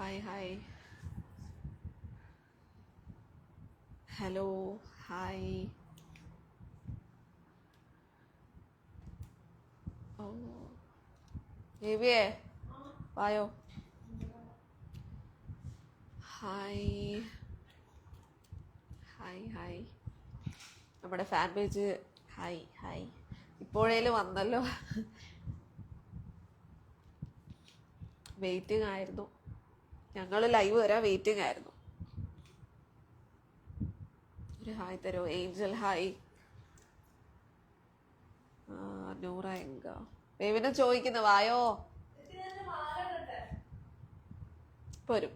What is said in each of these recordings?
Hi. Hello. Hi. Oh. Baby, വായോ. Hi. നമ്മുടെ fan page hi ഇപ്പോഴേലും വന്നല്ലോ. വെയിറ്റിംഗ് ആയിരുന്നു, ഞങ്ങൾ ലൈവ് വരാൻ വെയിറ്റിംഗ് ആയിരുന്നു. ഒരു ഹായ് തരോ ഏഞ്ചൽ? ഹായ്. നൂറ എങ്ക ബേബിനെ ചോദിക്കുന്നു വായോ. പോരും.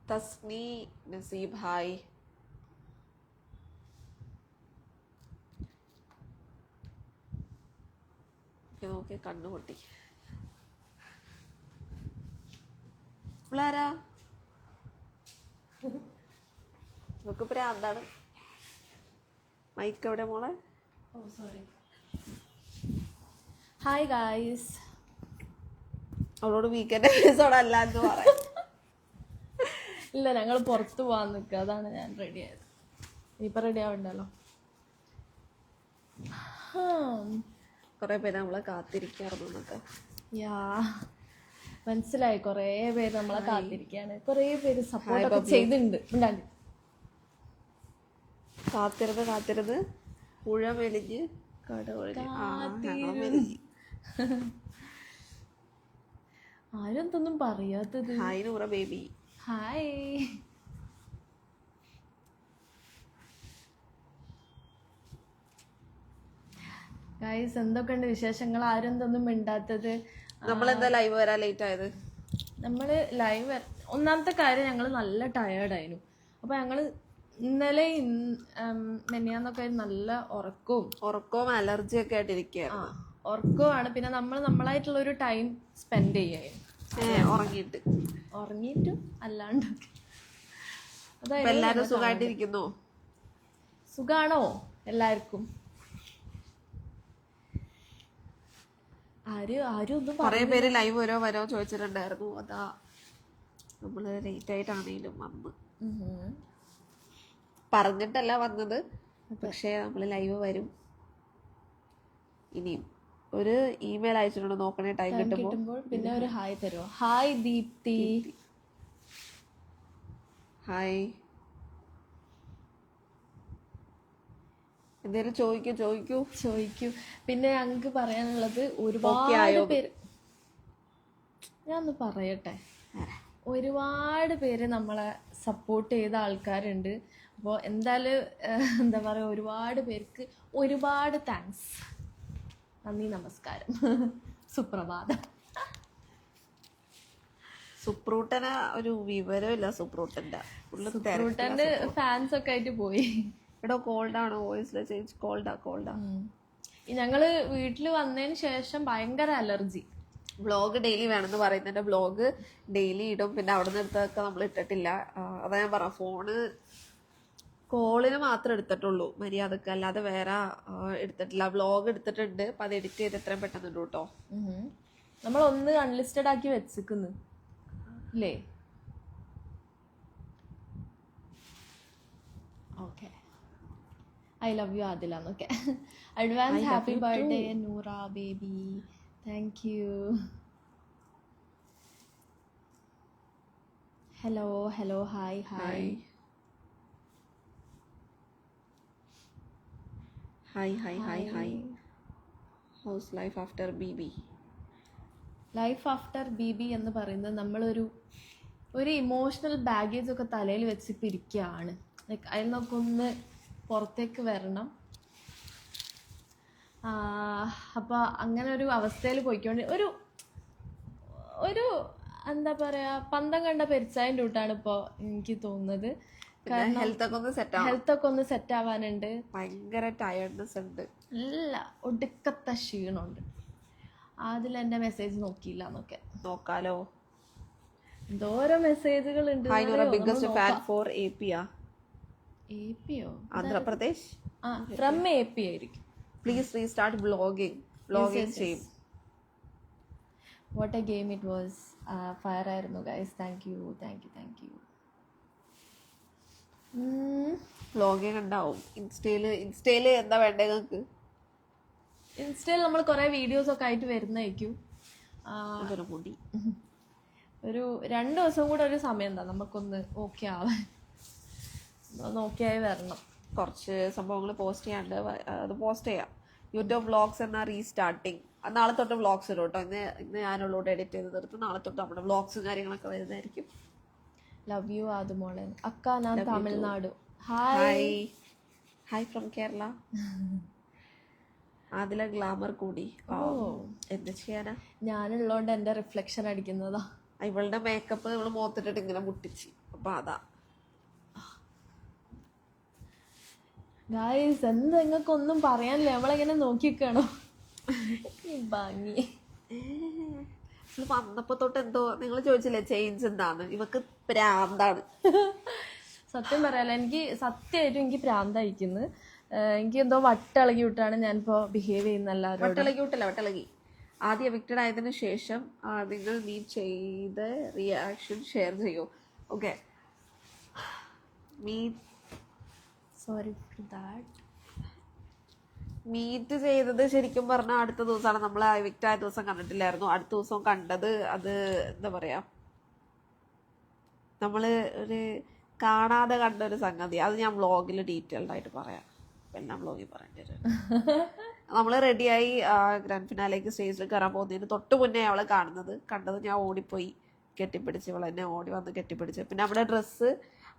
തസ്നി നസീബ് ഹായ്. നോക്കി കണ്ണുപൊട്ടി. പിള്ളേരാ നമുക്ക് പ്രാന്താണ്. മൈക്ക് എവിടെ മോളെ? Hi guys. അവളോട് വീക്കെൻഡ് എപ്പിസോഡ് അല്ല എന്ന് പറയാം. ഇല്ല, ഞങ്ങൾ പുറത്ത് പോകാൻ നിൽക്കുക, അതാണ് ഞാൻ റെഡി ആയത്. ഇനിയിപ്പോൾ റെഡി ആവണ്ടല്ലോ. കുറെ പേര് നമ്മളെ കാത്തിരിക്കാറുണ്ട് എന്നൊക്കെ. യാ, മനസ്സിലായി. കുറേ പേര് നമ്മളെ കാത്തിരിക്കാണ്, കുറേ പേര് സപ്പോർട്ടൊക്കെ ചെയ്തിട്ടുണ്ട്. ഉണ്ടാണ്ട് കാത്തിരുന്ന് പുഴ മെലിഞ്ഞ് കട മെലിഞ്ഞ്. ആരും എന്തൊന്നും പറയാത്തത്. Hi Noora baby. Hi guys, എന്തൊക്കെയുണ്ട് വിശേഷങ്ങൾ? ആരും എന്തൊന്നും മിണ്ടാത്തത്? നമ്മളെന്താ ലൈവ് വരാൻ ലേറ്റ് ആയത്? നമ്മൾ ലൈവ് ഒന്നാമത്തെ കാര്യം, ഞങ്ങൾ നല്ല ടയേർഡായിരുന്നു. അപ്പോൾ ഞങ്ങൾ ഇന്നലെ മെനിയാന്നൊക്കെ നല്ല ഉറക്കവും അലർജി ഒക്കെ ആയിട്ടിരിക്കുക. ഉറക്കമാണ്. പിന്നെ നമ്മൾ നമ്മളായിട്ടുള്ള ഒരു ടൈം സ്പെൻഡ് ചെയ്യായിരുന്നു. ഉറങ്ങിയിട്ടും അല്ലാണ്ടൊക്കെ. എല്ലാരും സുഖമായിട്ടിരിക്കുന്നു. സുഖാണോ എല്ലാവർക്കും? ആരും ഒന്നും കുറെ പേര് ലൈവ് വരോ ചോദിച്ചിട്ടുണ്ടായിരുന്നു. അതാ നമ്മള് ലേറ്റ് ആയിട്ടാണേലും വന്ന് പറഞ്ഞിട്ടല്ല വന്നത്. പക്ഷെ നമ്മള് ലൈവ് വരും. ഇനിയും ഒരു ഇമെയിൽ അയച്ചിട്ടുണ്ട്, നോക്കണേ ടൈം കിട്ടുമ്പോൾ. പിന്നെ ഒരു ഹായ് തരുമോ? ഹായ് ദീപ്തി. ഹായ്. എന്തേലും ചോദിക്കൂ. പിന്നെ ഞങ്ങൾക്ക് പറയാനുള്ളത്, ഒരുപാട് പേര്, ഞാനൊന്ന് പറയട്ടെ, ഒരുപാട് പേര് നമ്മളെ സപ്പോർട്ട് ചെയ്ത ആൾക്കാരുണ്ട്. അപ്പോൾ എന്തായാലും എന്താ പറയുക, ഒരുപാട് പേർക്ക് ഒരുപാട് താങ്ക്സ്. നന്ദി, നമസ്കാരം, സുപ്രഭാതം. സുപ്രൂട്ടന് ഒരു വിവരമില്ല. സുപ്രൂട്ടന്റെ ഫാൻസ് ഒക്കെ ആയിട്ട് പോയി. എടോ കോൾഡാണോ? വോയിസിലെ ചേഞ്ച്. കോൾഡാ. ഞങ്ങള് വീട്ടിൽ വന്നതിന് ശേഷം ഭയങ്കര അലർജി. വ്ളോഗ് ഡെയിലി വേണമെന്ന് പറയുന്നുണ്ട്. വ്ളോഗ് ഡെയിലി ഇടും. പിന്നെ അവിടെ നിന്ന് എടുത്തൊക്കെ നമ്മൾ ഇട്ടിട്ടില്ല. അതാ ഞാൻ പറഞ്ഞ, ഫോണ് കോളിന് മാത്രം എടുത്തിട്ടുള്ളൂ മര്യാദക്ക്, അല്ലാതെ വേറെ എടുത്തിട്ടില്ല. വ്ളോഗ് എടുത്തിട്ടുണ്ട്. അപ്പൊ അത് എഡിറ്റ് ചെയ്ത് എത്രയും പെട്ടെന്ന് ഇടും കേട്ടോ. നമ്മളൊന്ന് അൺലിസ്റ്റഡ് ആക്കി വെച്ചിരിക്കുന്നു അല്ലേ? Okay. I love you Adila എന്നൊക്കെ. Advance happy birthday Noora baby. Thank you. Hello hi. Hi. House life after BB. Life after BB എന്ന് പറയുന്നത്, നമ്മളൊരു ഇമോഷണൽ ബാഗേജ് ഒക്കെ തലയിൽ വെച്ചിപ്പോൾ ഇരിക്കുകയാണ്. ലൈക്ക് അതിൽ നിന്നൊക്കെ ഒന്ന് പുറത്തേക്ക് വരണം. അപ്പോൾ അങ്ങനെ ഒരു അവസ്ഥയിൽ പോയിക്കൊണ്ട് ഒരു എന്താ പറയുക, പന്തം കണ്ട പെരിച്ചായൻ്റെ കൂട്ടാണ് ഇപ്പോൾ എനിക്ക് തോന്നുന്നത്. കാരണം ഹെൽത്ത് ഒക്കെ ഒന്ന് സെറ്റ് ആവാനുണ്ട്. ഭയങ്കര ടയർഡ്നെസ് ഉണ്ട്. ഇല്ല, ഒടുക്കത്തെ ക്ഷീണമുണ്ട്. അതിൽ എൻ്റെ മെസ്സേജ് നോക്കിയില്ല എന്നൊക്കെ. നോക്കാലോ. എന്തോരം മെസ്സേജുകൾ ഉണ്ട്. Hi Noora, biggest fan four AP ആ? APയോ? ആന്ധ്രാപ്രദേശ്. ആ, ഫ്രം AP ആയിരിക്കും. പ്ലീസ് റീസ്റ്റാർട്ട് വ്ളോഗിങ് ചെയ്യും. What A game it was. Fire ആയിരുന്നു ഗൈസ്. Thank you. വ്ളോഗിങ് ഉണ്ടാവും ഇൻസ്റ്റയില് എന്താ വേണ്ടേ നിങ്ങൾക്ക്? ഇൻസ്റ്റയിൽ നമ്മൾ കുറേ വീഡിയോസ് ഒക്കെ ആയിട്ട് വരുന്നതായിരിക്കും. മുടി ഒരു 2 ദിവസം കൂടെ ഒരു സമയം എന്താ നമുക്കൊന്ന് ഓക്കെ ആവാൻ. ഓക്കെയായി വരണം. കുറച്ച് സംഭവങ്ങൾ പോസ്റ്റ് ചെയ്യാണ്ട് അത് പോസ്റ്റ് ചെയ്യാം. യൂട്യൂബ് വ്ളോഗ്സ് എന്ന റീസ്റ്റാർട്ടിങ് നാളെ തൊട്ട് വ്ളോഗ്സ് ഇടും കേട്ടോ. ഇന്ന് ഞാനുള്ളൂടെ എഡിറ്റ് ചെയ്ത് തീർത്ത് നാളെ തൊട്ട് നമ്മുടെ വ്ളോഗ്സും കാര്യങ്ങളൊക്കെ വരുന്നതായിരിക്കും. ലവ് യു ആദുമോളെ. അക്ക ഞാൻ തമിഴ്നാട്. Hi from Kerala. അതിലെ ഗ്ലാമർ കൂടി. എന്താ ചെയ്യാനാ, ഞാനുള്ളോണ്ട് എന്റെ റിഫ്ലക്ഷൻ അടിക്കുന്നതാ. ഇവളുടെ മേക്കപ്പ് നമ്മൾ മുഖത്തിട്ടിട്ട് ഇങ്ങനെ മുട്ടിച്ച്. അപ്പൊ അതാ ഗായ്സ്. എന്താ നിങ്ങൾക്ക് ഒന്നും പറയാനില്ല? അവളെങ്ങനെ നോക്കിക്കാണോ ഭംഗി. വന്നപ്പോ തൊട്ട് എന്തോ നിങ്ങൾ ചോദിച്ചില്ലേ ചേഞ്ച് എന്താന്ന്? ഇവക്ക് പ്രാന്താണ്. സത്യം പറയാലോ, എനിക്ക് സത്യമായിട്ടും എനിക്ക് പ്രാന്തായിരിക്കുന്നു. എനിക്ക് എന്തോ വട്ടിളകി വിട്ടാണ് ഞാനിപ്പോ ബിഹേവ് ചെയ്യുന്ന എല്ലാവരും. വട്ടിളകി ആദ്യം എവിക്റ്റഡ് ആയതിനു ശേഷം നിങ്ങൾ മീറ്റ് ചെയ്ത റിയാക്ഷൻ ഷെയർ ചെയ്യൂ. Okay, sorry for that. Meet ചെയ്തത് ശരിക്കും പറഞ്ഞാൽ അടുത്ത ദിവസമാണ്. നമ്മൾ എവിക്റ്റ് ആയ ദിവസം കണ്ടിട്ടില്ലായിരുന്നു. അടുത്ത ദിവസം കണ്ടത് അത് എന്താ പറയാ, നമ്മള് ഒരു കാണാതെ കണ്ട ഒരു സംഗതി. അത് ഞാൻ വ്ളോഗിൽ ഡീറ്റെയിൽഡ് ആയിട്ട് പറയാം. എല്ലാം വ്ളോഗിൽ പറയേണ്ടി വരും. നമ്മൾ റെഡിയായി ഗ്രാൻഡ് ഫിനാലേക്ക് സ്റ്റേജിൽ കയറാൻ പോകുന്നതിന് തൊട്ട് മുന്നേ അവളെ കണ്ടത് ഞാൻ ഓടിപ്പോയി കെട്ടിപ്പിടിച്ച്. ഇവളെ എന്നെ ഓടി വന്ന് കെട്ടിപ്പിടിച്ച്. പിന്നെ നമ്മുടെ ഡ്രസ്സ്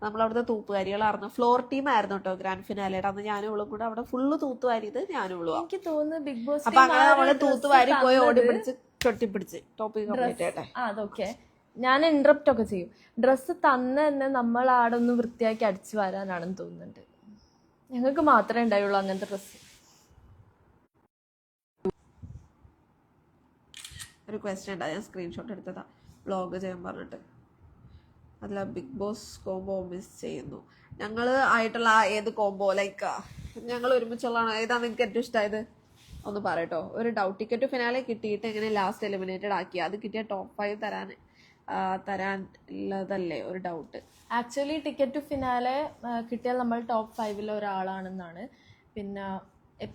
നമ്മളവിടുത്തെ തൂപ്പുകാരികളായിരുന്നു. ഫ്ലോർ ടീം ആയിരുന്നു കേട്ടോ ഗ്രാൻഡ് ഫിനാലയുടെ അന്ന്. ഞാനും ഇവളും കൂടെ അവിടെ ഫുള്ള് തൂത്തുവാരിയത് ഞാനും ഇവളും. എനിക്ക് തോന്നുന്നു ബിഗ് ബോസ്. അപ്പൊ അങ്ങനെ നമ്മള് തൂത്തുവാരി പോയി ഓടി പിടിച്ച് കെട്ടിപ്പിടിച്ച് ടോപ്പിക് കംപ്ലീറ്റ് ആയിട്ടെ. അതൊക്കെ ഞാൻ ഇന്ററപ്റ്റ് ഒക്കെ ചെയ്യും. ഡ്രസ്സ് തന്നെ നമ്മൾ ആടെ ഒന്ന് വൃത്തിയാക്കി അടിച്ചു വരാനാണെന്ന് തോന്നുന്നുണ്ട്. ഞങ്ങൾക്ക് മാത്രമേ ഉണ്ടായുള്ളൂ അങ്ങനത്തെ ഡ്രസ്സ്. ഒരു ക്വസ്റ്റ്യൻ ഉണ്ടായി, ഞാൻ സ്ക്രീൻഷോട്ട് എടുത്തതാ. വ്ളോഗ് ചെയ്യാൻ പറഞ്ഞിട്ട് അതിൽ ബിഗ് ബോസ് കോംബോ മിസ് ചെയ്യുന്നു. ഞങ്ങൾ ആയിട്ടുള്ള ഏത് കോംബോ, ലൈക്ക് ഞങ്ങൾ ഒരുമിച്ചുള്ളതാണ്, ഏതാണ് നിങ്ങൾക്ക് ഏറ്റവും ഇഷ്ടമായത് ഒന്ന് പറയട്ടോ. ഒരു ഡൗട്ട്. ടിക്കറ്റ് ഫിനാലെ കിട്ടിയിട്ട് എങ്ങനെ ലാസ്റ്റ് എലിമിനേറ്റഡ് ആക്കി? അത് കിട്ടിയ ടോപ്പ് 5 തരാനുള്ളതല്ലേ ഒരു ഡൗട്ട്. ആക്ച്വലി ടിക്കറ്റ് ഫിനാലെ കിട്ടിയാൽ നമ്മൾ ടോപ്പ് 5 ഒരാളാണെന്നാണ്.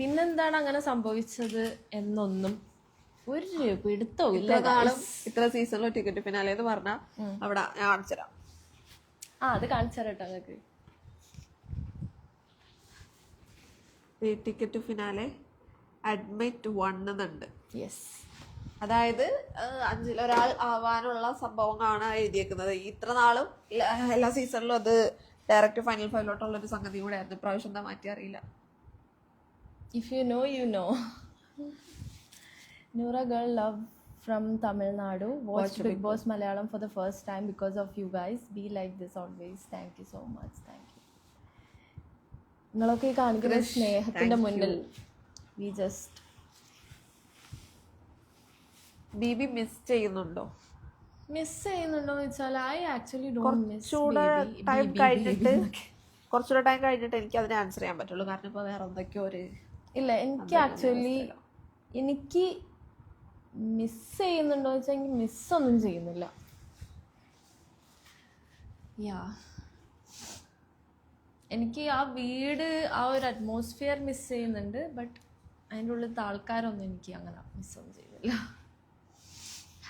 പിന്നെന്താണ് അങ്ങനെ സംഭവിച്ചത് എന്നൊന്നും ഒരു പിടുത്തവും ഇല്ല. ഇത്ര സീസണിലോ ടിക്കറ്റ് ഫിനാലെ എന്ന് പറഞ്ഞാൽ അവിടെ ഞാൻ കാണിച്ചുതരാം. അത് കാണിച്ചുതരാട്ടോ നിങ്ങൾക്ക്. ടിക്കറ്റ് ഫിനാലെ അഡ്മിറ്റ് 1 എന്നുണ്ട്. യെസ്, അതായത് 5 ഒരാൾ ആവാനുള്ള സംഭവങ്ങളാണ് എഴുതിയേക്കുന്നത്. ഇത്ര നാളും എല്ലാ സീസണിലും അത് ഡയറക്റ്റ് ഫൈനൽ 5 ഒരു സംഗതി കൂടെ ആയിരുന്നു. പ്രാവശ്യം എന്താ മാറ്റി അറിയില്ല. If you know you know. Noora girl, love from Tamil Nadu. Watch Big Boss Malayalam for the first time because of you guys. Be like this always. Thank you so much. Thank you. നിങ്ങളൊക്കെ ഈ കാണിക്കുന്ന സ്നേഹത്തിന്റെ മുന്നിൽ we just Bibi miss ചെയ്യുന്നുണ്ടോ? Miss ചെയ്യുന്നുണ്ടോന്ന് വെച്ചാൽ I actually don't miss കുറച്ചുകൂടെ time കഴിഞ്ഞിട്ട് എനിക്ക് അതിനെ ആൻസർ ചെയ്യാൻ പറ്റുള്ളൂ. കാരണം ഇപ്പൊ വേറെ എന്തൊക്കെയോ ഒരു ഇല്ല. എനിക്ക് ആക്ച്വലി എനിക്ക് മിസ് ചെയ്യുന്നുണ്ടോ എന്ന് വെച്ചാൽ എനിക്ക് മിസ്സൊന്നും ചെയ്യുന്നില്ല. എനിക്ക് ആ വീട്, ആ ഒരു അറ്റ്മോസ്ഫിയർ മിസ് ചെയ്യുന്നുണ്ട്. ബട്ട് അതിൻ്റെ ഉള്ളിലത്തെ ആൾക്കാരൊന്നും എനിക്ക് അങ്ങനെ മിസ്സൊന്നും ചെയ്യുന്നില്ല.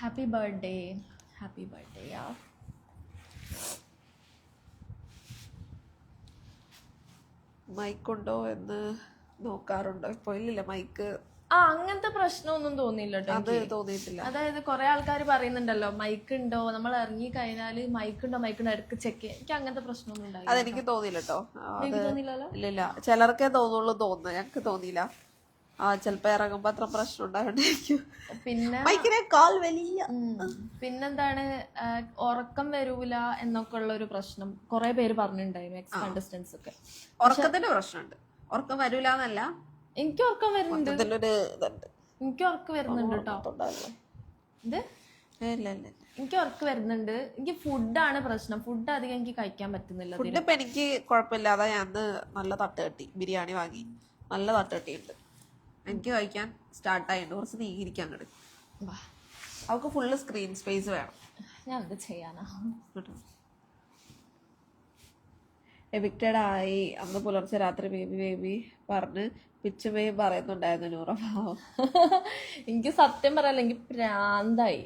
Happy birthday. Happy birthday. മൈക്കുണ്ടോ എന്ന് നോക്കാറുണ്ടോ? ഇപ്പൊ ഇല്ല മൈക്ക്. അങ്ങനത്തെ പ്രശ്നമൊന്നും തോന്നിയില്ല കേട്ടോ. തോന്നിയിട്ടില്ല. അതായത് കുറെ ആൾക്കാർ പറയുന്നുണ്ടല്ലോ മൈക്ക് ഉണ്ടോ, നമ്മൾ ഇറങ്ങി കഴിഞ്ഞാല് മൈക്കുണ്ടോ ഇടയ്ക്ക് ചെക്ക് ചെയ്യാം. എനിക്ക് അങ്ങനത്തെ പ്രശ്നമൊന്നും ഉണ്ടായില്ല. അതെനിക്ക് തോന്നിയില്ല കേട്ടോ. തോന്നിയില്ലല്ലോ. ഇല്ല, ചിലർക്കേ തോന്നുള്ളൂ തോന്നുന്നു. ഞങ്ങക്ക് തോന്നിയില്ല. ചിലപ്പോ ഇറങ്ങുമ്പോ അത്ര പ്രശ്നം ഉണ്ടായോണ്ടായിരിക്കും. പിന്നെ പിന്നെന്താണ്, ഉറക്കം വരൂല എന്നൊക്കെ ഉള്ള ഒരു പ്രശ്നം കുറെ പേര് പറഞ്ഞിട്ടുണ്ടായിരുന്നു, എക്സ് കണ്ടസ്റ്റൻസ് ഒക്കെ. ഉറക്കത്തിന്റെ പ്രശ്നമുണ്ട്. ഉറക്കം വരൂല എന്നല്ല, എനിക്ക് ഉറക്കം വരുന്നുണ്ട്. എനിക്ക് ഉറക്കം വരുന്നുണ്ട് കേട്ടോ. ഇത് ഇല്ല ഇല്ല. എനിക്ക് ഉറക്ക് വരുന്നുണ്ട്. എനിക്ക് ഫുഡാണ് പ്രശ്നം. ഫുഡ് അധികം എനിക്ക് കഴിക്കാൻ പറ്റുന്നില്ല. ഫുഡ് ഇപ്പം എനിക്ക് കുഴപ്പമില്ലാതെ ഞാൻ നല്ല തട്ട് കെട്ടി ബിരിയാണി വാങ്ങി, നല്ല തട്ട് കെട്ടിയിട്ടുണ്ട്. എനിക്ക് കഴിക്കാൻ സ്റ്റാർട്ടായിട്ടുണ്ട്. കുറച്ച് നീങ്ങിയിരിക്കാൻ അങ്ങോട്ട്. അവൾക്ക് ഫുള്ള് സ്ക്രീൻ സ്പേസ് വേണം. ഞാൻ എന്ത് ചെയ്യാനാ. എവിക്റ്റഡ് ആയി അന്ന് പുലർച്ചെ രാത്രി ബേബി ബേബി പറഞ്ഞ് പിച്ചുമയും പറയുന്നുണ്ടായിരുന്നു നൂറ പാവം. എനിക്ക് സത്യം പറയാല്ല, എനിക്ക് പ്രാന്തായി.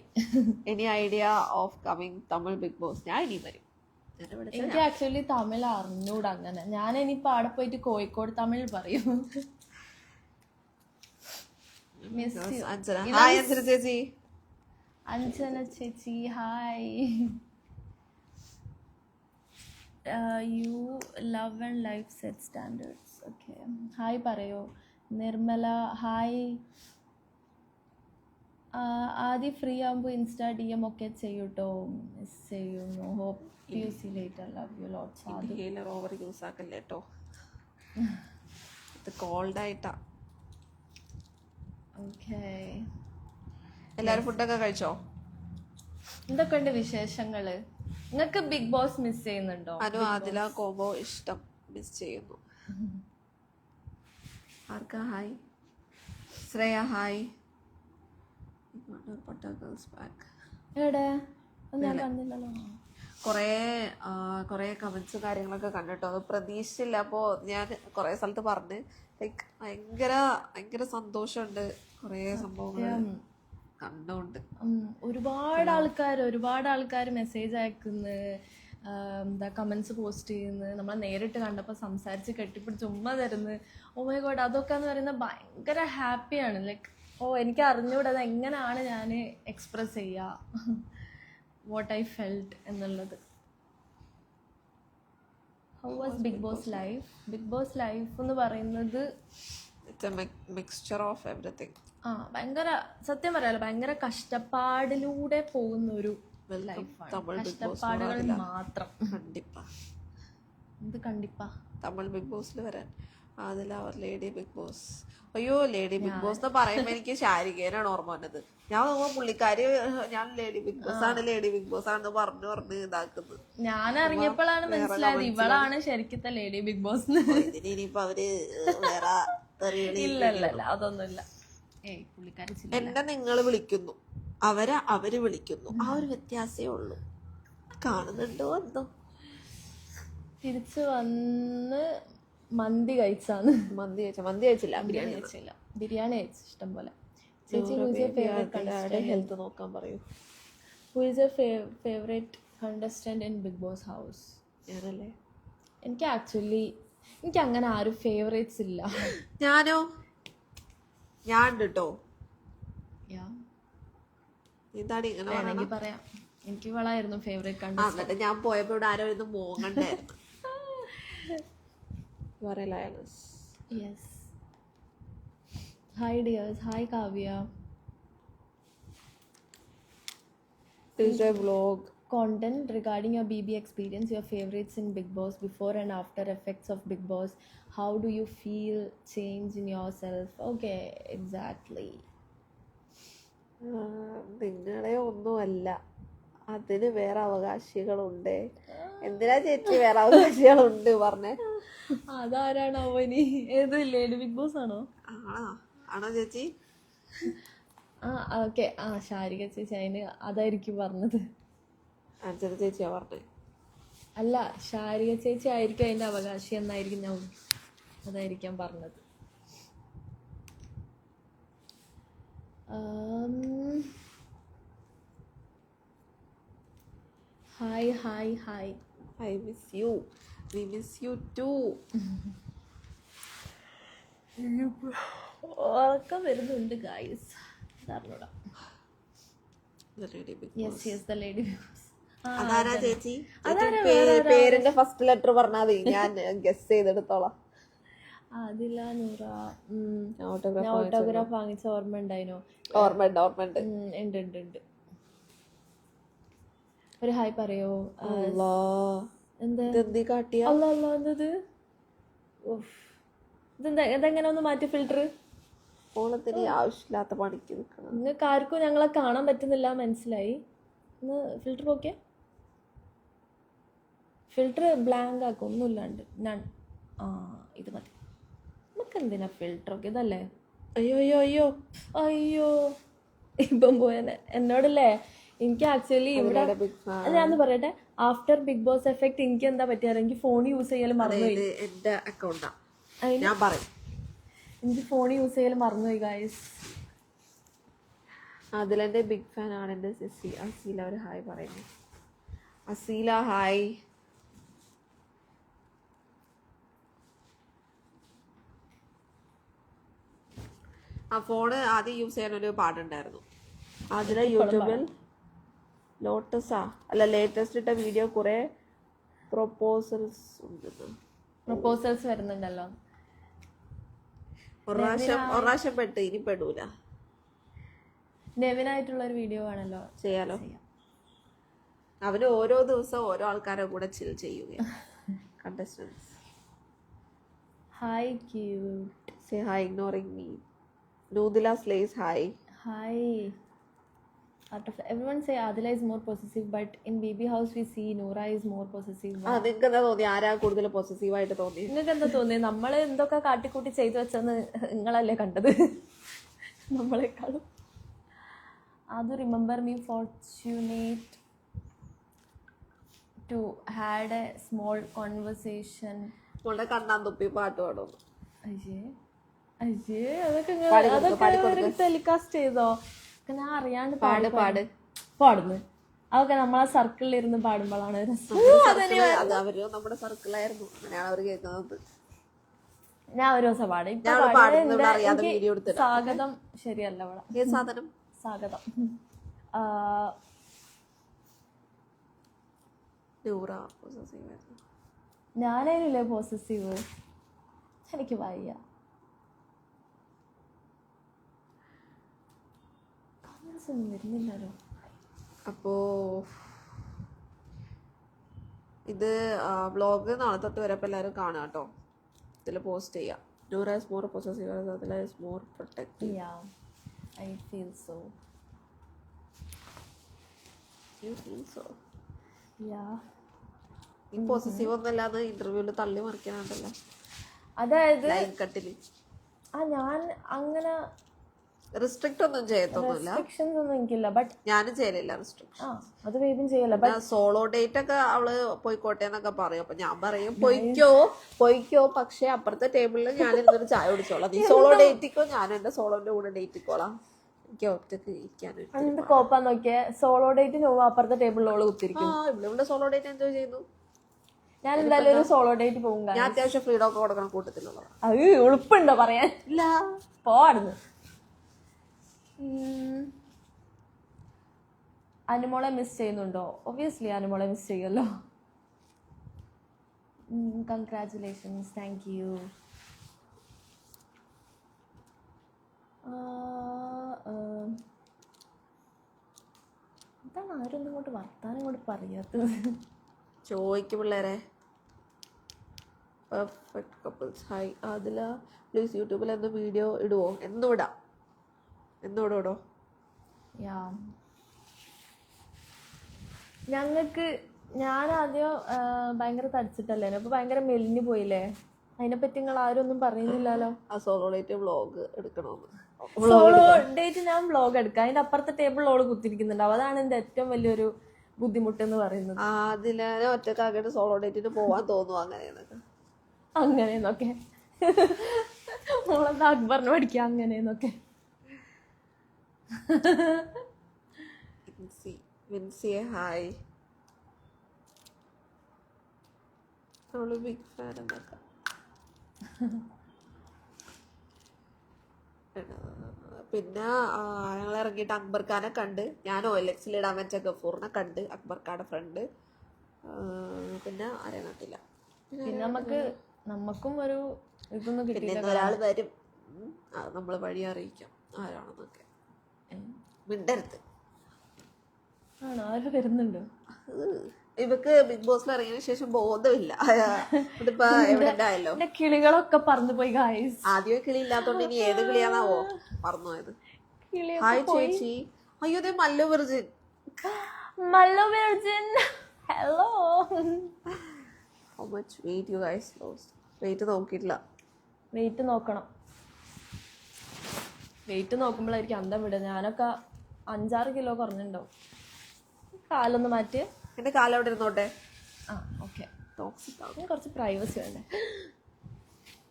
Any idea of coming Tamil Bigg Boss? ഞാൻ ഇനി വരും. എനിക്ക് ആക്ച്വലി തമിഴ് അറിഞ്ഞൂടാ അങ്ങനെ. ഞാൻ ഇനിയിപ്പോ അവിടെ പോയിട്ട് കോഴിക്കോട് തമിഴ് പറയും. ഹായ് അഞ്ജന ചേച്ചി. അഞ്ജന ചേച്ചി hi. You love and life set standards. Okay hi പറയോ. നിർമ്മല ഹായ്. ആദ്യം ഫ്രീ ആകുമ്പോൾ ഇൻസ്റ്റാ ഡി എം ഒക്കെ ചെയ്യൂട്ടോ. മിസ് ചെയ്യുന്നു. Hope you see later. Love you lots. Inhaler over use ആക്കല്ലേ കേട്ടോ. ഇത് കോൾഡ് ആയിട്ടാ. ഓക്കെ എല്ലാരും ഫുഡൊക്കെ കഴിച്ചോ? എന്തൊക്കെയുണ്ട് വിശേഷങ്ങള്? നിങ്ങൾക്ക് ബിഗ് ബോസ് മിസ് ചെയ്യുന്നുണ്ടോ? അനു ആദില കോംബോ ഇഷ്ടം. മിസ് ചെയ്യുന്നു. ആർക്കാ ഹായ്? ശ്രേയ ഹായ്. എവിടെ ഞാൻ കണ്ടില്ലല്ലോ. കുറേ കമന്റ്സും കാര്യങ്ങളൊക്കെ കണ്ടിട്ടോ. അത് പ്രതീക്ഷിച്ചില്ല. അപ്പോൾ ഞാൻ കുറേ സ്ഥലത്ത് പറഞ്ഞ് ലൈക്ക് ഭയങ്കര സന്തോഷമുണ്ട് കുറേ സംഭവങ്ങൾ കണ്ടുകൊണ്ട്. ഒരുപാട് ആൾക്കാർ മെസ്സേജ് അയക്കുന്നു, എന്താ കമന്റ്സ് പോസ്റ്റ് ചെയ്യുന്നു, നമ്മളെ നേരിട്ട് കണ്ടപ്പോൾ സംസാരിച്ച് കെട്ടിപ്പിടിച്ച് ഉമ്മ തരുന്നു. ഓ മൈ ഗോഡ്, അതൊക്കെ എന്ന് പറയുന്നത് ഭയങ്കര ഹാപ്പിയാണ്. ലൈക്ക് എനിക്ക് അറിഞ്ഞൂടെ അത് എങ്ങനെയാണ് ഞാൻ എക്സ്പ്രസ് ചെയ്യുക, വാട്ട് ഐ ഫെൽറ്റ് എന്നുള്ളത്. How was Bigg Boss life? Bigg Boss life എന്ന് പറയുന്നത് മിക്സ്ചർ ഓഫ് എവറിത്തിങ്. ഭയങ്കര സത്യം പറയാലോ, ഭയങ്കര കഷ്ടപ്പാടിലൂടെ പോകുന്ന ഒരു ലൈഫാണ്. കഷ്ടപ്പാടുകൾ മാത്രം. കണ്ടിപ്പാ തമിഴ് ബിഗ് ബോസിൽ വരാൻ അതിൽ അവർ ലേഡി ബിഗ് ബോസ്. അയ്യോ ലേഡി ബിഗ് ബോസ് എന്ന് പറയുമ്പോ എനിക്ക് ശാരികേനാണ് ഓർമ്മ വന്നത്. ഞാൻ നോക്കുമ്പോ പുള്ളിക്കാരി ഞാൻ ലേഡി ബിഗ് ബോസ് ആണെന്ന് പറഞ്ഞു ഇതാക്കുന്നത്. ഞാൻ അറിഞ്ഞപ്പോഴാണ് മനസ്സിലായത് ഇവളാണ് ശരിക്കത്തെ ലേഡി ബിഗ് ബോസ്. ഇനിയിപ്പോ അവര് വേറെ ഇല്ല അതൊന്നുമില്ല. എന്നെ നിങ്ങൾ വിളിക്കുന്നു, അവര് വിളിക്കുന്നു, ആ ഒരു വ്യത്യാസമേ ഉള്ളൂ. കാണുന്നുണ്ടോ എന്തോ. തിരിച്ചു വന്ന് മന്തി കഴിച്ചാന്ന്. മന്തി കഴിച്ചില്ല, ബിരിയാണി കഴിച്ചു ഇഷ്ടം പോലെ. ഹെൽത്ത് നോക്കാൻ പറയൂ. Who is your favourite contestant in Bigg Boss house? ഞാനല്ലേ. എനിക്ക് അങ്ങനെ ആരും ഫേവറേറ്റ്സ് ഇല്ല. ഞാൻ കേട്ടോ എന്താണ് ഇങ്ങനെ പറയാം. എനിക്ക് ഇവളായിരുന്നു ഫേവറേറ്റ് കണ്ടസ്റ്റന്റ്. ഞാൻ പോയപ്പോ ഇവിടെ ആരോ ഇത് മോങ്ങണ്ടായിരുന്നു. Yes. Hi dears. Hi Kavya. This is a vlog. Content regarding your BB experience, your favorites in Big Boss, before and after effects of Big Boss. How do you feel change in yourself? Okay, exactly. നിങ്ങളെ ഒന്നുമല്ല, അതിന് വേറെ അവകാശികളുണ്ട്. എന്തിനാ ചേച്ചി വേറെ അവകാശികളുണ്ട് പറഞ്ഞേ? അതാരാണ് അവന്? ഏത് ലേഡി ബിഗ് ബോസ് ആണോ? ആണോ ചേച്ചി? ഓക്കെ. ശാരിക ചേച്ചി അതിന് അതായിരിക്കും പറഞ്ഞത്. അഞ്ജന ചേച്ചിയാ പറഞ്ഞേ? അല്ല, ശാരിക ചേച്ചി ആയിരിക്കും അതിന്റെ അവകാശി എന്നായിരിക്കും ഞാൻ അതായിരിക്കാം പറഞ്ഞത്. Hi. I miss you. We miss you too. ഉറക്കം വരുന്നുണ്ട് ഗൈസ്. അറിഞ്ഞൂടാ. Yes, the lady big boss. അതാരാ ചേച്ചി? പേരിന്റെ ഫസ്റ്റ് ലെറ്റർ പറഞ്ഞാൽ മതി, ഞാൻ ഗസ് ചെയ്തെടുത്തോളാം. അതില്ല നൂറ. ഓട്ടോഗ്രാഫ് വാങ്ങിച്ച ഓർമ്മ ഉണ്ടായിനോ? ഓർമ്മയുണ്ട്. ഉണ്ട്. ഒരു ഹായ് പറയോ? ഇതെങ്ങനെ ഒന്ന് മാറ്റി ഫിൽറ്റർ? ഓണത്തിന് ആവശ്യമില്ലാത്ത പണിക്ക് നിൽക്കണം. നിങ്ങൾക്ക് ആർക്കും ഞങ്ങളെ കാണാൻ പറ്റുന്നില്ല മനസ്സിലായി. ഒന്ന് ഫിൽറ്റർ ഓക്കെ, ഫിൽറ്റർ ബ്ലാങ്ക് ആക്കും, ഒന്നുമില്ലാണ്ട്. നൺ. ആ ഇത് മതി. നമുക്ക് എന്തിനാ ഫിൽറ്റർ ഒക്കെ? ഇതല്ലേ? അയ്യോ അയ്യോ അയ്യോ അയ്യോ ഇപ്പം പോയനെ എന്നോടല്ലേ. എനിക്ക് ആക്ച്വലി ഇവിടെ ഞാൻ പറയട്ടെ, ആഫ്റ്റർ ബിഗ് ബോസ് എഫക്ട് എനിക്ക് എന്താ പറ്റിയാലും എനിക്ക് ഫോൺ യൂസ് ചെയ്യൽ മറന്നുപോയി. എന്റെ അക്കൗണ്ടാ ഞാൻ പറയും. എനിക്ക് ഫോൺ യൂസ് ചെയ്യൽ മറന്നുപോയി ഗൈസ്. അതിലെന്റെ ബിഗ് ഫാൻ ആണ് എന്റെ സിസി അസീല. ഒരു ഹായ് പറയുന്നു. അസീല ഹായ്. ആ ഫോണ് ആദ്യം യൂസ് ചെയ്യാനൊരു പാടുണ്ടായിരുന്നു. അതിലെ യൂട്യൂബിൽ ലോട്ടസാ അല്ല ലേറ്റസ്റ്റ് ഇട്ട വീഡിയോ കുറെ പ്രൊപ്പോസൽസ് ഉണ്ടെന്ന്. പ്രൊപ്പോസൽസ് വരുന്നുണ്ടല്ലോ. ഒരു പ്രാവശ്യം പെട്ട് ഇനി പെടൂല. നെവിനായിട്ടുള്ള ഒരു വീഡിയോ ആണല്ലോ, ചെയ്യാലോ. അവന് ഓരോ ദിവസം ഓരോ ആൾക്കാരെ കൂടെ ചിൽ ചെയ്യുക. Contestants hi cute. Say hi ignoring me. നൂദില slays hi. Hi. Everyone say Adila is more possessive, but in BB house we see Noora is more possessive. നിങ്ങൾക്ക് എന്താ തോന്നി? ആരാ കൂടുതൽ പോസസീവ് ആയിട്ട് തോന്നി? നിങ്ങൾക്ക് എന്താ തോന്നി? നമ്മൾ എന്തൊക്കെ കാട്ടിക്കൂട്ടി ചെയ്തു വെച്ചെന്ന് നിങ്ങളല്ലേ കണ്ടത് നമ്മളെക്കാളും. അത് remember me fortunate to had a small conversation. നമ്മളുടെ കണ്ണാൻ തുപ്പി പാട്ട് പാടും. അയ്യേ അയ്യേ അതൊക്കെ ടെലികാസ്റ്റ് ചെയ്തോ? ഞാൻ അറിയാണ്ട് പാടുന്നു. അതൊക്കെ നമ്മളെ സർക്കിളിൽ ഇരുന്ന് പാടുമ്പോഴാണ് രസം. നമ്മുടെ സർക്കിളായിരുന്നു, അങ്ങനെയാണ് അവർ കേൾക്കുന്നത്. ഞാൻ ഒരു ദിവസം പാടും. സ്വാഗതം ശരിയല്ല അവിടെ. സാധനം സ്വാഗതം. ഞാനേനില്ലേ പോസസീവ്? എനിക്ക് വയ്യ. വരുന്നില്ലല്ലോ. അപ്പോ ഇത് വ്ളോഗ് നാളെ തൊട്ട് വരെ എല്ലാവരും കാണാം കേട്ടോ. ഇതിൽ പോസ്റ്റ് ചെയ്യാം. Noora is more possessive, Adila is more protective. Yeah, I feel so. You feel so? Yeah. ഈ പോസസീവ് ഒന്നല്ലാന്ന് ഇന്റർവ്യൂല് തള്ളി മറിക്കാനുണ്ടല്ലോ. അതായത് ലൈൻ കട്ടില് ഞാൻ അങ്ങനെ റിസ്ട്രിക്റ്റ് ഒന്നും ചെയ്യത്തൊന്നുമില്ല. റെസ്ട്രിക്ഷൻസ് ഒന്നും എനിക്കില്ല. ബട്ട് ഞാനും ചെയ്യലില്ല റിസ്ട്രിക്ഷൻ. അത് വേദം ചെയ്യല്ല. സോളോ ഡേറ്റ് ഒക്കെ അവള് പോയിക്കോട്ടെ എന്നൊക്കെ പറയും. അപ്പൊ ഞാൻ പറയും പൊയ്ക്കോ, പക്ഷെ അപ്പുറത്തെ ടേബിളിൽ ഞാൻ ഇരുന്നൊരു ചായ കുടിച്ചോളാം. നീ സോളോ ഡേറ്റിക്കോ, ഞാൻ എന്റെ സോളോന്റെ കൂടെ ഡേറ്റിക്കോളാം. എനിക്ക് ഒറ്റക്ക് ഇരിക്കാനും എന്ത് കോപ്പാ നോക്കിയേ. സോളോ ഡേറ്റ് പോകുമ്പോ അപ്പുറത്തെ ടേബിളിലോള് കുത്തിരിക്കും. ഇവിടെ സോളോ ഡേറ്റ് എൻജോയ് ചെയ്യുന്നു. ഞാൻ എന്തായാലും ഒരു സോളോ ഡേറ്റ് പോകും. ഞാൻ അത്യാവശ്യം ഫ്രീഡം ഒക്കെ കൊടുക്കണം കൂട്ടത്തിലുള്ളതാണ്. അത് ഉളുപ്പുണ്ടോ പറയാൻ? ഇല്ല, പോടുന്നു. അനുമോളെ മിസ് ചെയ്യുന്നുണ്ടോ? ഒബ്വിയസ്ലി അനുമോളെ മിസ് ചെയ്യുമല്ലോ. കൺഗ്രാറ്റുലേഷൻസ്. Thank you. എന്താണ് ആരൊന്നും ഇങ്ങോട്ട് വർത്താനം കൊണ്ട് പറയാത്തത്? ചോദിക്കും പിള്ളേരെ. Perfect couples hi. അതില പ്ലീസ് യൂട്യൂബിൽ എന്ന് വീഡിയോ ഇടുവോ? എന്നും ഇടാം. എന്നോടോടോ ഞങ്ങൾക്ക് ഞാൻ ആദ്യം ഭയങ്കര തടിച്ചിട്ടല്ലേ, അപ്പൊ ഭയങ്കര മെലിഞ്ഞു പോയില്ലേ. അതിനെപ്പറ്റി നിങ്ങൾ ആരും ഒന്നും പറയുന്നില്ലല്ലോ. ആ സോളോ ഡേറ്റ് വ്ളോഗ് എടുക്കണമെന്ന്. സോളോ ഡേറ്റ് ഞാൻ വ്ളോഗ് എടുക്കാം. അതിന്റെ അപ്പുറത്തെ ടേബിളിലോള് കുത്തിരിക്കുന്നുണ്ടാവും. അതാണ് എന്റെ ഏറ്റവും വലിയൊരു ബുദ്ധിമുട്ട് എന്ന് പറയുന്നത്. അതിലെ ഒറ്റക്കാക്കിയിട്ട് സോളോ ഡേറ്റിന് പോവാൻ തോന്നുന്നു. അങ്ങനെയെന്നൊക്കെ മോളെന്താ അക്ബറിന് പഠിക്കുക അങ്ങനെയെന്നൊക്കെ. വിൻസിയെ ഹായ്. അവള് ബിഗ് ഫാൻ എന്നൊക്കെ. പിന്നെ ഞങ്ങൾ ഇറങ്ങിയിട്ട് അക്ബർ ഖാനെ കണ്ട്. ഞാൻ OLX ഇടാൻ വെച്ച ഗഫൂറിനെ കണ്ട്, അക്ബർ ഖാന്റെ ഫ്രണ്ട്. പിന്നെ ആരെയും കണ്ടില്ല. പിന്നെ നമുക്കും ഒരു ഇതൊന്നും കിട്ടില്ല. ഒരാൾ വരും, നമ്മള് വഴി അറിയിക്കാം ആരാണെന്നൊക്കെ. മിണ്ടരുത്. ആണോ? ആരോ വരുന്നുണ്ടോ? ഇവക്ക് ബിഗ് ബോസിൽ ഇറങ്ങിയതിനു ശേഷം ബോധമില്ല. ഇതിപ്പോ എവിഡന്റ് ആയല്ലോ. എന്റെ കിളികളൊക്കെ പറന്നു പോയി ഗായ്സ്. ആദ്യമേ കിളി ഇല്ലാത്തോണ്ട് ഇനി ഏത് കിളിയാണാവോ പറന്നു പോയത്. ഹായ് ചേച്ചി. അയ്യോ ദേ Mallu virgin. Mallu virgin hello. How much weight you guys lost? Weight നോക്കിയിട്ടില്ല. വെയിറ്റ് നോക്കണം. വെയിറ്റ് നോക്കുമ്പോഴായിരിക്കും അന്തം വിടുക. ഞാനൊക്കെ 5-6 കിലോ കുറഞ്ഞിട്ടുണ്ടാവും. കാലൊന്ന് മാറ്റി. എന്റെ കാലം അവിടെ ഇരുന്നോട്ടെ. ആ ഓക്കെ. കുറച്ച് പ്രൈവസി വേണ്ടേ.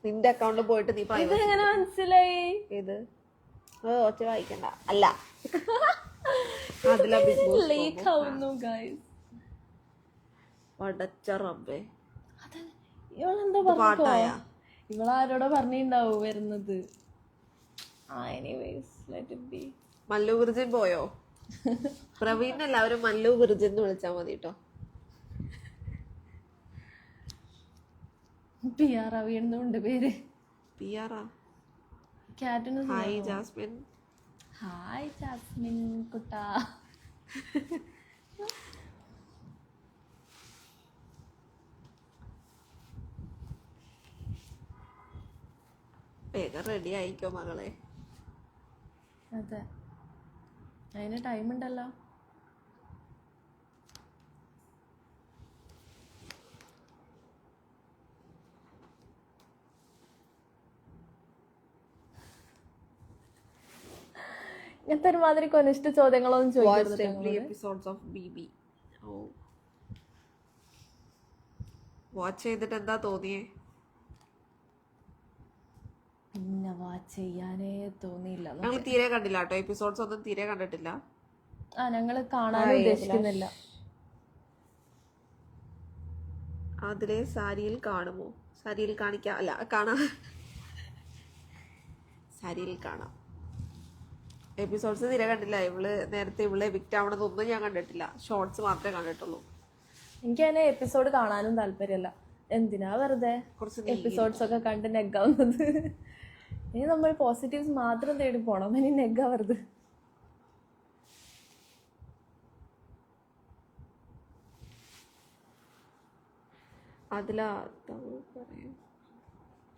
നിന്റെ അക്കൗണ്ടിൽ പോയിട്ട് നീ ഇതെങ്ങനെ മനസ്സിലായി? ഇത് ഒറ്റ വായിക്കണ്ട. അല്ല അതിലാ ബിഗ് ബോസ് ലീക്ക് ആവുന്നു ഗൈസ്. പടച്ച റബ്ബേ. ഇവളെന്താ പറഞ്ഞോ? ഇവളാരോടോ പറഞ്ഞിണ്ടാവും വരുന്നത്. Anyways let it be. Mallu virgin പോയോ? പ്രവീൺ എല്ലാവരും മല്ലു വിർജിൻ എന്ന് വിളിച്ചാ മതി കേട്ടോ. PR വീണ്ടുണ്ട് പേര്. PR കാറ്റിന്. Hi Jasmine. ഹായ് ജാസ്മിൻ കുട്ടാ. വേഗം റെഡി ആയിക്കോ മകളെ. അതെ അതിന് ടൈം ഉണ്ടല്ലോ. ഇങ്ങനത്തെ ഒരുമാതിരി കൊനിഷ്ഠ ചോദ്യങ്ങളൊന്നും വാച്ച് ചെയ്തിട്ട് എന്താ തോന്നിയേ? പിന്നെ വാച്ച് ചെയ്യാനേ തോന്നിയില്ല. ഞങ്ങൾ തീരെ കണ്ടില്ല കേട്ടോ. എപ്പിസോഡ്സ് ഒന്നും തീരെ കണ്ടിട്ടില്ല. ഞങ്ങള് കാണാനും ഉദ്ദേശിക്കുന്നില്ല. അതിലെ സാരിയിൽ കാണുമോ? സാരിയിൽ കാണിക്കാം. അല്ല കാണാം. സാരിയിൽ കാണാം. എപ്പിസോഡ്സ് തീരെ കണ്ടില്ല. നേരത്തെ എവിക്റ്റ് ആവണതൊന്നും ഞാൻ കണ്ടിട്ടില്ല. ഷോർട്സ് മാത്രമേ കണ്ടിട്ടുള്ളൂ. എനിക്ക് അതിനെ എപ്പിസോഡ് കാണാനും താല്പര്യമല്ല. എന്തിനാ വെറുതെ എപ്പിസോഡ്സ് ഒക്കെ കണ്ട് നെഗാവുന്നത്? ഇനി നമ്മൾ പോസിറ്റീവ്സ് മാത്രം തേടി പോണം. ഇനി നെഗാവരുത്.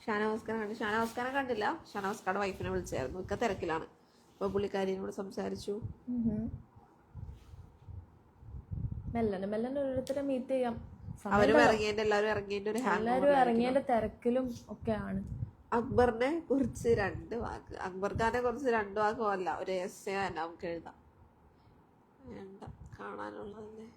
ഷാനവാസ്കാരം കണ്ടില്ല. ഷാനവാസ്കാരുടെ വൈഫിനെ വിളിച്ചായിരുന്നു. ഒക്കെ തിരക്കിലാണ്. അപ്പൊ പുള്ളിക്കാരിയോട് സംസാരിച്ചു. മെല്ലനെ ഓരോരുത്തരെ മീറ്റ് ചെയ്യാം. അവരും ഇറങ്ങിയതിന്റെ എല്ലാരും ഇറങ്ങിയതിന്റെ തിരക്കിലും ഒക്കെയാണ്. അക്ബറിനെ കുറിച്ച് 2 വാക്ക്. അക്ബർ ഖാനെ കുറിച്ച് 2 വാക്കോ അല്ല, ഒരു എസ്സേ തന്നെ നമുക്ക് എഴുതാം. വേണ്ട, കാണാനുള്ളതല്ലേ.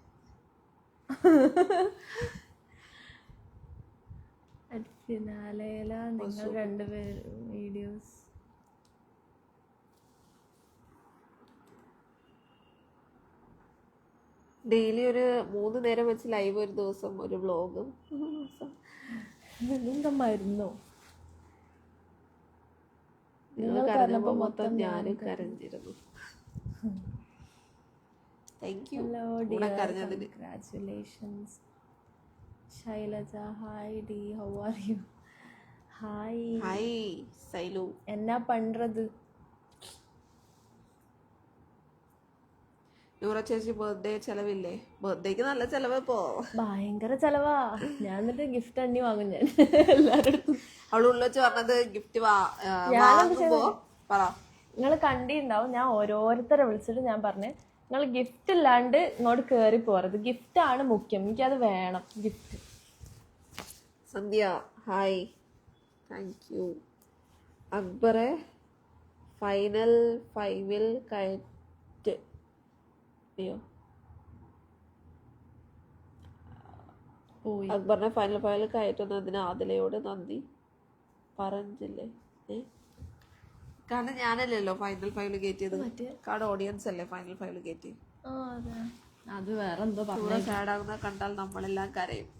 ഫിനാലയില നിങ്ങൾ 2 പേര് വീഡിയോസ്. ഡെയിലി ഒരു 3 നേരം വെച്ച് ലൈവ്, ഒരു ദിവസം ഒരു വ്ലോഗും. എന്താ മരുന്നോ? നിങ്ങൾ കരഞ്ഞപ്പോ മൊത്തം ഞാനും കരഞ്ഞിരുന്നു. Thank you. കരഞ്ഞതിന്. കൺഗ്രാറ്റുലേഷൻസ്. ശൈലജ ഹായ് ഡി, how are you? Hi hi Sailu. എന്നാ പண்றது? നൂറ ചേച്ചി ബർത്ത്ഡേ ചെലവില്ലേ? ബർത്ത്ഡേക്ക് നല്ല ചെലവ്. ഇപ്പോ ഭയങ്കര ചെലവാ. ഞാൻ എന്നിട്ട് ഗിഫ്റ്റ് അണ്ണി വാങ്ങും ഞാൻ എല്ലാവരുടെ. അവള് ഉള്ള വെച്ച് പറഞ്ഞത് ഗിഫ്റ്റ് വാങ്ങുമ്പോ പറ. നിങ്ങൾ കണ്ടിണ്ടാവും. ഞാൻ ഓരോരുത്തരെ വിളിച്ചിട്ട് ഞാൻ പറഞ്ഞ് നിങ്ങൾ ഗിഫ്റ്റ് ഇല്ലാണ്ട് ഇങ്ങോട്ട് കേറി പോറത്. ഗിഫ്റ്റ് ആണ് മുഖ്യം. എനിക്കത് വേണം gift. Sandhya hi, thank you. അക്ബറെ ഫൈനൽ 5-ൽ കയറ്റ്. അയ്യോ, അക്ബറിനെ ഫൈനൽ 5-ൽ കയറ്റുന്നതിന് ആദിലയോട് നന്ദി പറഞ്ഞില്ലേ? കാരണം ഞാനല്ലല്ലോ ഫൈനൽ 5-ൽ കയറ്റിയത്. കാർഡ് ഓഡിയൻസ് അല്ലേ ഫൈനൽ 5-ൽ കയറ്റി. അത് വേറെ എന്തോ സാഡാകുന്ന കണ്ടാൽ നമ്മളെല്ലാം കരയും.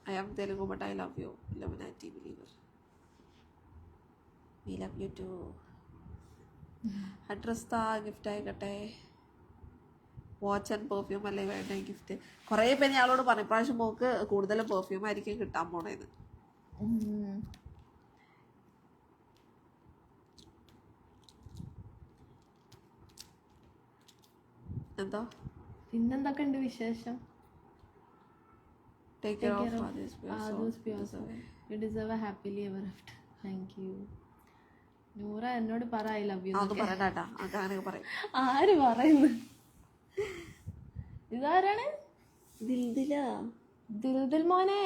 I am Telugu but I love you. Illuminati believer. We love you too. Address താ, ഗിഫ്റ്റ് ആയിക്കട്ടെ. വാച്ച് ആൻഡ് പെർഫ്യൂം അല്ലേ വേണ്ട ഗിഫ്റ്റ്. കുറേ പേര് ഞങ്ങളോട് പറഞ്ഞു ഇപ്രാവശ്യം മോക്ക് കൂടുതലും പെർഫ്യൂം ആയിരിക്കും കിട്ടാൻ പോണേന്ന്. എന്താ പിന്നെന്തൊക്കെ ഉണ്ട് വിശേഷം? Take care of others. You deserve a happily ever after. Thank you. Noora എന്നോട് പറ ഐ ലവ് യു. അതൊന്നും പറയണ്ടാ, അങ്ങനെ പറയും. ആര് പറയുന്നു? ഇതാരാണ്? ദിൽദിൽ മോനെ.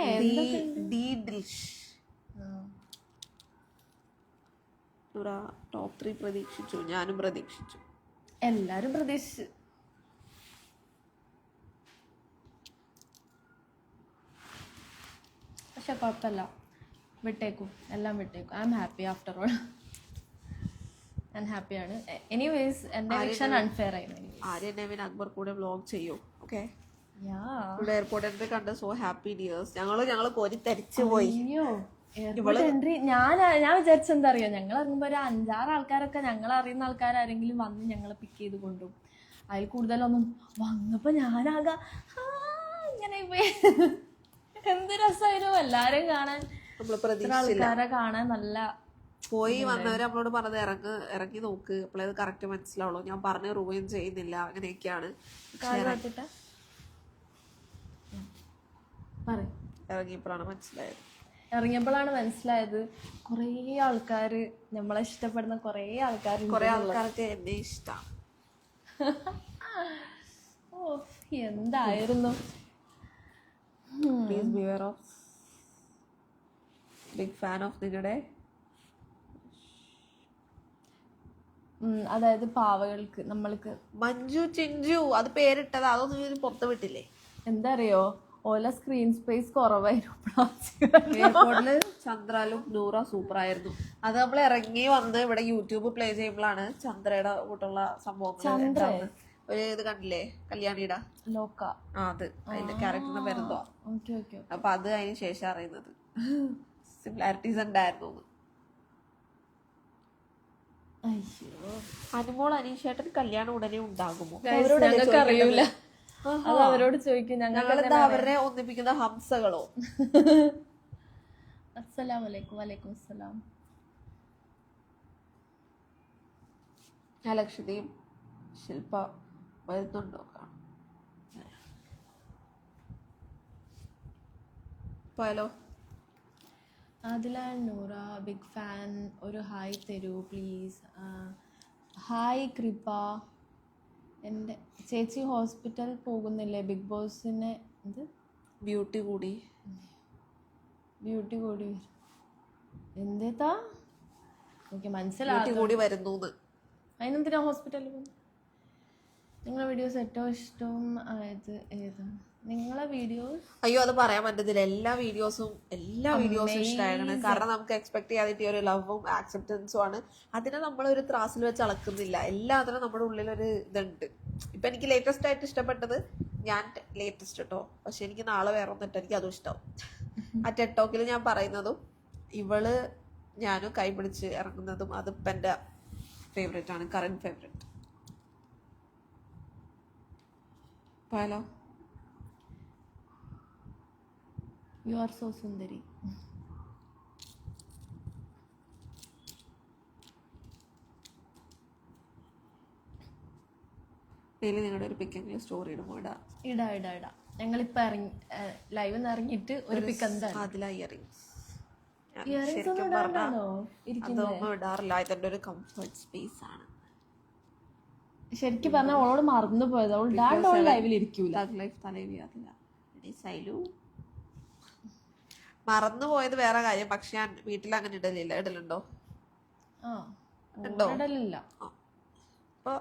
ടോപ്പ് 3 പ്രതീക്ഷിച്ചു, ഞാനും പ്രതീക്ഷിച്ചു, എല്ലാരും പ്രതീക്ഷിച്ചു. പക്ഷെ കുഴപ്പമില്ല, വിട്ടേക്കും, എല്ലാം വിട്ടേക്കും. I am happy after all. ഞാൻ ഹാപ്പിയാണ്. എനിവേസ് എന്റെ വിഷൻ അൺഫെയർ ആയിരുന്നു. ആര്യൻ നവീൻ അക്ബർ കൂടെ വ്ലോഗ് ചെയ്യൂ. ഓക്കെ, ഇവിടെ എയർപോർട്ടിൽ കണ്ട സോ ഹാപ്പി ഡിയേഴ്സ്. ഞങ്ങള് കോരി തരിച്ചു പോയി. എൻട്രി ഞാൻ വിചാരിച്ചെന്താ അറിയോ, ഞങ്ങൾ ഇറങ്ങുമ്പോ ഒരു 5-6 ആൾക്കാരൊക്കെ ഞങ്ങൾ അറിയുന്ന ആൾക്കാരെങ്കിലും വന്ന് ഞങ്ങളെ പിക്ക് ചെയ്ത് കൊണ്ടുപോകും. അതിൽ കൂടുതലൊന്നും വന്നപ്പോ ഞാനാകാ ഇങ്ങനെ പോയി. എന്ത് രസമായിരുന്നു എല്ലാരെയും കാണാൻ, ആൾക്കാരെ കാണാൻ. നല്ല പോയി വന്നവര് നമ്മളോട് പറഞ്ഞത് ഇറങ്ങി നോക്ക്, അപ്പോഴത് കറക്റ്റ് മനസ്സിലാവുള്ളൂ. ഞാൻ പറഞ്ഞ റൂയും ചെയ്യുന്നില്ല, അങ്ങനെയൊക്കെയാണ്. ഇറങ്ങിയപ്പോഴാണ് മനസ്സിലായത് കുറേ ആൾക്കാര് നമ്മളെ ഇഷ്ടപ്പെടുന്ന കുറേ ആൾക്കാർക്ക് എന്നെ ഇഷ്ടം. ഓ എന്തായിരുന്നു. Please beware of big fan of നിങ്ങളുടെ. അതായത് പാവകൾക്ക് നമ്മൾക്ക് മഞ്ജു ചിഞ്ചു അത് പേരിട്ടത്, അതൊന്നും ഇവര് പുറത്ത് വിട്ടില്ലേ? എന്താ അറിയോ, ഓല സ്ക്രീൻ സ്പേസ് കുറവായിരുന്നു. എയർപോർട്ടില് ചന്ദ്രലും നൂറ സൂപ്പർ ആയിരുന്നു. അത് നമ്മൾ ഇറങ്ങി വന്ന് ഇവിടെ യൂട്യൂബ് പ്ലേ ചെയ്യുമ്പോഴാണ് ചന്ദ്രയുടെ കൂട്ടുള്ള സംഭവങ്ങൾ. ഒരു ഇത് കണ്ടില്ലേ, കല്യാണിയുടെ ലോക്ക, അത് അതിന്റെ ക്യാരക്ടറിന്റെ പേരെന്തോ. അപ്പൊ അത് അതിന് ശേഷം അറിയുന്നത് സിമിലാരിറ്റീസ് ഉണ്ടായിരുന്നു. അനുമോൾ അനീഷേട്ടൻ കല്യാണം ഉടനെ ഉണ്ടാകുമോ? അറിയൂല, അത് അവരോട് ചോദിക്കും. ഞങ്ങളെന്താ അവരെ ഒന്നിപ്പിക്കുന്ന ഹംസകളോ? അസ്സലാമലൈക്കും. വലൈക്കും അസ്സലാം. ലക്ഷദ്വീപ് ശില്പ വരുന്നുണ്ടോ? പോയാലോ? ആദില നൂറ ബിഗ് ഫാൻ, ഒരു ഹായ് തരൂ പ്ലീസ്. ഹായ് കൃപ. എൻ്റെ ചേച്ചി ഹോസ്പിറ്റലിൽ പോകുന്നില്ലേ? ബിഗ് ബോസിനെ എന്ത് ബ്യൂട്ടി കൂടി എന്തേത്താ ഓക്കെ മനസ്സിലാക്കി കൂടി വരുന്നു. അതിനെന്തിനാ ഹോസ്പിറ്റലിൽ പോകുന്നത്? നിങ്ങളെ വീഡിയോസ് ഏറ്റവും ഇഷ്ടം ആയത് ഏതാണ്? നിങ്ങളെ വീഡിയോസ് അയ്യോ അത് പറയാൻ പറ്റത്തില്ല. എല്ലാ വീഡിയോസും ഇഷ്ടമായിരുന്നു. കാരണം നമുക്ക് എക്സ്പെക്ട് ചെയ്യാതിട്ട് ഒരു ലവും ആക്സെപ്റ്റൻസും ആണ്. അതിനെ നമ്മളൊരു ത്രാസിൽ വെച്ച് അളക്കുന്നില്ല. എല്ലാത്തിനും നമ്മുടെ ഉള്ളിലൊരു ഇതുണ്ട്. ഇപ്പൊ എനിക്ക് ലേറ്റസ്റ്റ് ആയിട്ട് ഇഷ്ടപ്പെട്ടത്, ഞാൻ ലേറ്റസ്റ്റ് കേട്ടോ, പക്ഷെ എനിക്ക് നാളെ വേറെ ഒന്നിട്ട് എനിക്ക് അതും ഇഷ്ടമാവും. ആ ടെക്ടോക്കിൽ ഞാൻ പറയുന്നതും ഇവള് ഞാനും കൈപിടിച്ച് ഇറങ്ങുന്നതും അതിപ്പോ എൻ്റെ ഫേവറേറ്റ് ആണ്, കറന്റ് ഫേവറേറ്റ്. പോയാലോ? You are so Sundari. Daily നിങ്ങളുടെ ഒരു പിക്കെങ്കിലും സ്റ്റോറി ഇടുമോ? ഇടാ. ഞങ്ങളിപ്പോ ലൈവ് ഇറങ്ങിയിട്ട് ഒരു പിക്ക് എന്തായാലും അതിലാ ഇയറിങ്സ്. അതൊന്നും ഇടാറില്ല. ഇതെന്റെ ഒരു കംഫർട്ട് സ്പേസ് ആണ്. ശരിക്കും പറഞ്ഞാൽ അവളോട് മറന്നു പോയത്. അവൾ ഡാണ്ട് ലൈവിൽ ഇരിക്കൂല. മറന്നു പോയത് വേറെ കാര്യം. പക്ഷെ ഞാൻ വീട്ടിൽ അങ്ങനെ ഇടലില്ല. ഇടലുണ്ടോ? ഉണ്ടോ? ഇടലില്ല. അപ്പൊ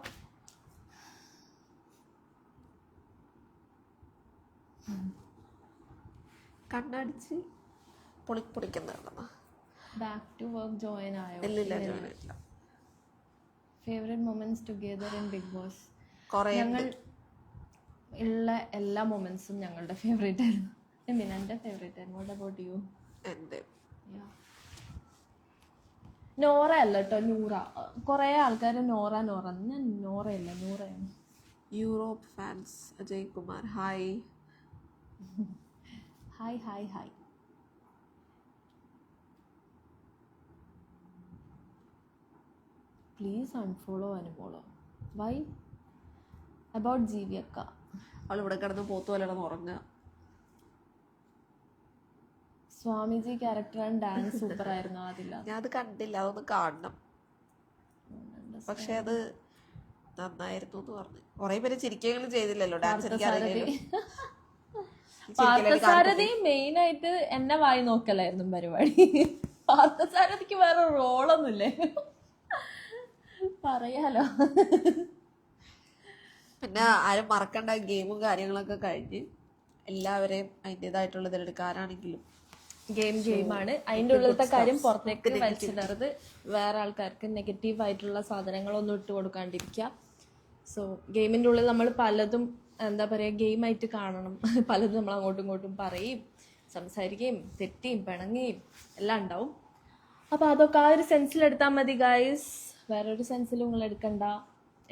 കണ്ണടിച്ച് പൊളിക്കുന്നതാണ്. ബാക്ക് ടു വർക്ക് ജോയിൻ ആയോ? ഇല്ല, ജോയിൻ ആയിട്ടില്ല. Favourite moments together in Bigg Boss. ഞങ്ങൾ ഉള്ള എല്ലാ മൊമെന്റ്സും ഞങ്ങളുടെ ഫേവറേറ്റ് ആയിരുന്നു. എൻ്റെ ഫേവറേറ്റ് ആയിരുന്നു. What about you? എൻ്റെ നോറ അല്ല കേട്ടോ, നൂറ. കുറേ ആൾക്കാർ നോറ. ഞാൻ നോറയല്ല, നൂറയാണ്. Europe fans Ajay Kumar hi. Hi. Please unfollow അനുമോളോ. വൈ? അബൌട്ട് ജീവിയക്ക. അവൾ ഇവിടെ കിടന്ന് പോത്തു പോലെ കിടന്ന് ഉറങ്ങുക. Swamiji character and dance super ആയിരുന്നു അതില്ല. ഞാൻ അത് കണ്ടില്ല, അതൊന്ന് കാണണം. പക്ഷെ അത് നന്നായിരുന്നു എന്ന് പറഞ്ഞു. കുറെ പേര് ചിരിക്കുകയും ചെയ്തില്ലല്ലോ. ഡാൻസ് എനിക്ക് അറിയില്ലല്ലോ. പാർത്ഥസാരഥി മെയിൻ ആയിട്ട് എന്നെ വായി നോക്കലായിരുന്നു പരിപാടി. പാർത്ഥസാരഥിക്ക് വേറെ റോളൊന്നുമില്ലേ പറയാലോ. പിന്നെ ആരും മറക്കണ്ട, ഗെയിമും കാര്യങ്ങളൊക്കെ കഴിഞ്ഞ് എല്ലാവരെയും അതിൻ്റെതായിട്ടുള്ള ഇതിലെടുക്കാനാണെങ്കിലും ഗെയിമാണ്. അതിൻ്റെ ഉള്ളിലത്തെ കാര്യം പുറത്തേക്ക് വലിച്ചിടരുത്. വേറെ ആൾക്കാർക്ക് നെഗറ്റീവ് ആയിട്ടുള്ള സാധനങ്ങളൊന്നും ഇട്ട് കൊടുക്കാണ്ടിരിക്കുക. സോ ഗെയിമിൻ്റെ ഉള്ളിൽ നമ്മൾ പലതും എന്താ പറയുക ഗെയിമായിട്ട് കാണണം. പലതും നമ്മൾ അങ്ങോട്ടും ഇങ്ങോട്ടും പറയും, സംസാരിക്കുകയും തെറ്റിയും പിണങ്ങുകയും എല്ലാം ഉണ്ടാവും. അപ്പോൾ അതൊക്കെ ആ ഒരു സെൻസിലെടുത്താൽ മതി ഗായ്സ്. വേറൊരു സെൻസിലും നിങ്ങൾ എടുക്കണ്ട.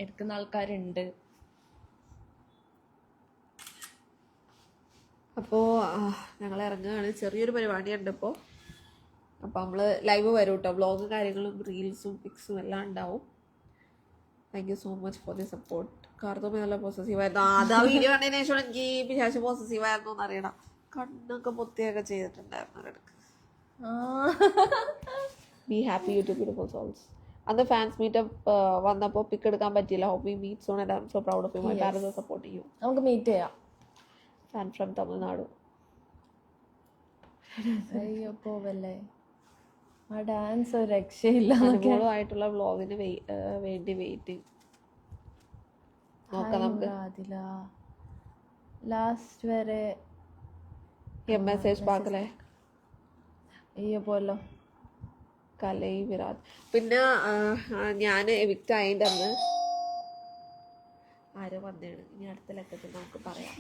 എടുക്കുന്ന ആൾക്കാരുണ്ട്. അപ്പോൾ ഞങ്ങൾ ഇറങ്ങുകയാണ്. ചെറിയൊരു പരിപാടിയുണ്ട് ഇപ്പോൾ. അപ്പോൾ നമ്മൾ ലൈവ് വരും കേട്ടോ. വ്ളോഗും കാര്യങ്ങളും റീൽസും പിക്സും എല്ലാം ഉണ്ടാവും. Thank you so much for the support. കാർത്തോമി നല്ല പോസസീവായിരുന്നു. ആ വീഡിയോ കണ്ടതിന് ശേഷം എനിക്ക് പിശാശ് പോസസീവായിരുന്നു എന്നറിയണം. കണ്ണൊക്കെ പൊത്തിയൊക്കെ ചെയ്തിട്ടുണ്ടായിരുന്നു ഒരിടക്ക്. Be happy YouTube beautiful souls. അന്ന് ഫാൻസ് മീറ്റപ്പ് വന്നപ്പോൾ പിക്ക് എടുക്കാൻ പറ്റിയില്ല. Hope we meet soon and I am so proud of you. My parents are supporting you. നമുക്ക് മീറ്റ് ചെയ്യാം. Fan from Tamil Nadu. അയ്യോ പോവല്ലേ. ആ ഡാൻസ് ഒരു രക്ഷയില്ല. അനുഭവമായിട്ടുള്ള വ്ളോഗിന് വേണ്ടി വെയിറ്റിംഗ്. നോക്കാം നമുക്ക്. അതില ലാസ്റ്റ് വരെ മെസ്സേജ് പാക്കലേ. അയ്യോ പോലോ. കലൈ വിരാട്. പിന്നെ ഞാൻ എവിക്റ്റ് ആയതിൻ്റെ അന്ന് ആരോ വന്നതാണ്. ഇനി അടുത്ത ലക്കത്തിൽ നമുക്ക് പറയാം.